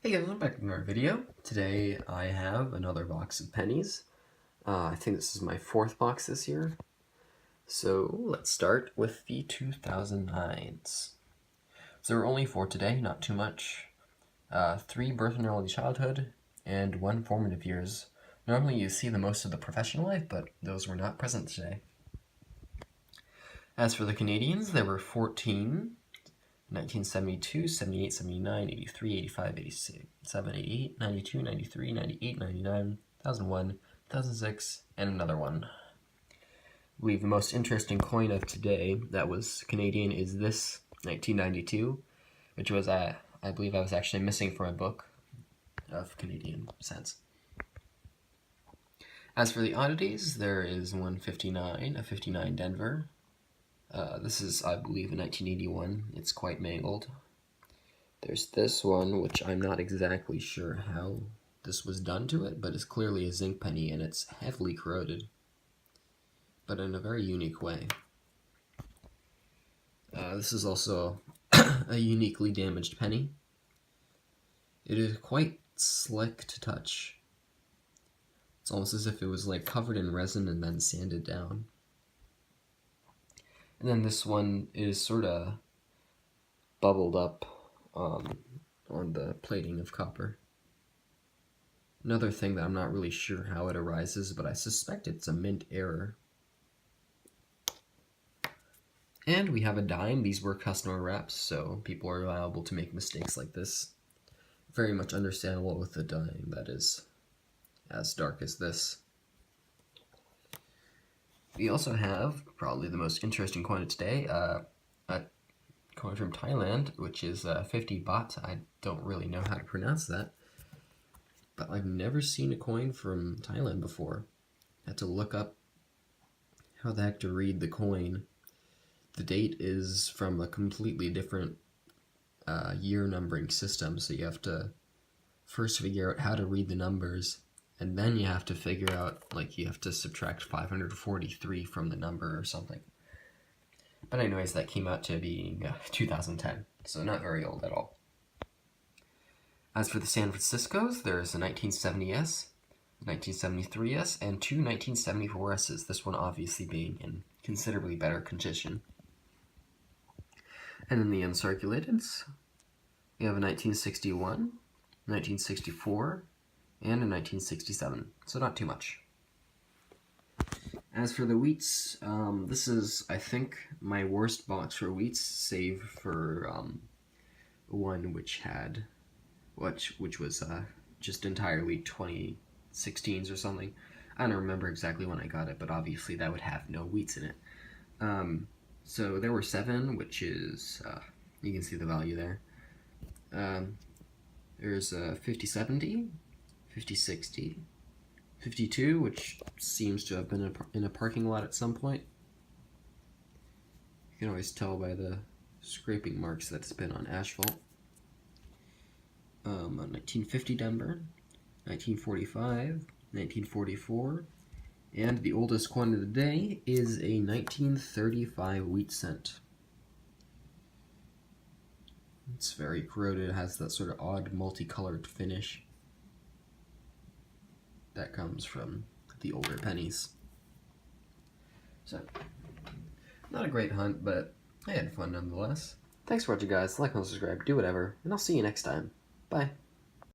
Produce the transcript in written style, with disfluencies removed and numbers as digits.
Hey guys, welcome back to another video. Today I have another box of pennies. I think this is my fourth box this year. So let's start with the 2009s. So there are only 4 today, not too much. 3 birth and early childhood, and 1 formative years. Normally you see the most of the professional life, but those were not present today. As for the Canadians, there were 14. 1972, 78, 79, 83, 85, 87, 88, 92, 93, 98, 99, 1001, 1006, and another one. I believe the most interesting coin of today that was Canadian is this 1992, which was, I believe I was actually missing from my book of Canadian cents. As for the oddities, there is 159, a 59 Denver. This is, I believe, a 1981. It's quite mangled. There's this one, which I'm not exactly sure how this was done to it, but it's clearly a zinc penny and it's heavily corroded, but in a very unique way. This is also a uniquely damaged penny. It is quite slick to touch. It's almost as if it was like covered in resin and then sanded down. And then this one is sort of bubbled up on the plating of copper. Another thing that I'm not really sure how it arises, but I suspect it's a mint error. And we have a dime. These were customer wraps, so people are liable to make mistakes like this. Very much understandable with a dime that is as dark as this. We also have, probably the most interesting coin of today, a coin from Thailand, which is 50 baht. I don't really know how to pronounce that, but I've never seen a coin from Thailand before. I had to look up how the heck to read the coin. The date is from a completely different year numbering system, so you have to first figure out how to read the numbers. And then you have to figure out, like, you have to subtract 543 from the number or something. But anyways, that came out to being 2010, so not very old at all. As for the San Franciscos, there's a 1970S, 1973S, and 2 1974Ss, this one obviously being in considerably better condition. And in the uncirculateds, we have a 1961, 1964, and in 1967, so not too much. As for the wheats, this is, I think, my worst box for wheats, save for one which was just entirely 2016s or something. I don't remember exactly when I got it, but obviously that would have no wheats in it. So there were 7, which is, you can see the value there. There's a 5070, 5060, 52, which seems to have been in a parking lot at some point. You can always tell by the scraping marks that it's been on asphalt. A 1950 Denver, 1945, 1944, and the oldest coin of the day is a 1935 wheat cent. It's very corroded, it has that sort of odd multicolored finish that comes from the older pennies. So, not a great hunt, but I had fun nonetheless. Thanks for watching, guys. Like and subscribe, do whatever, and I'll see you next time. Bye.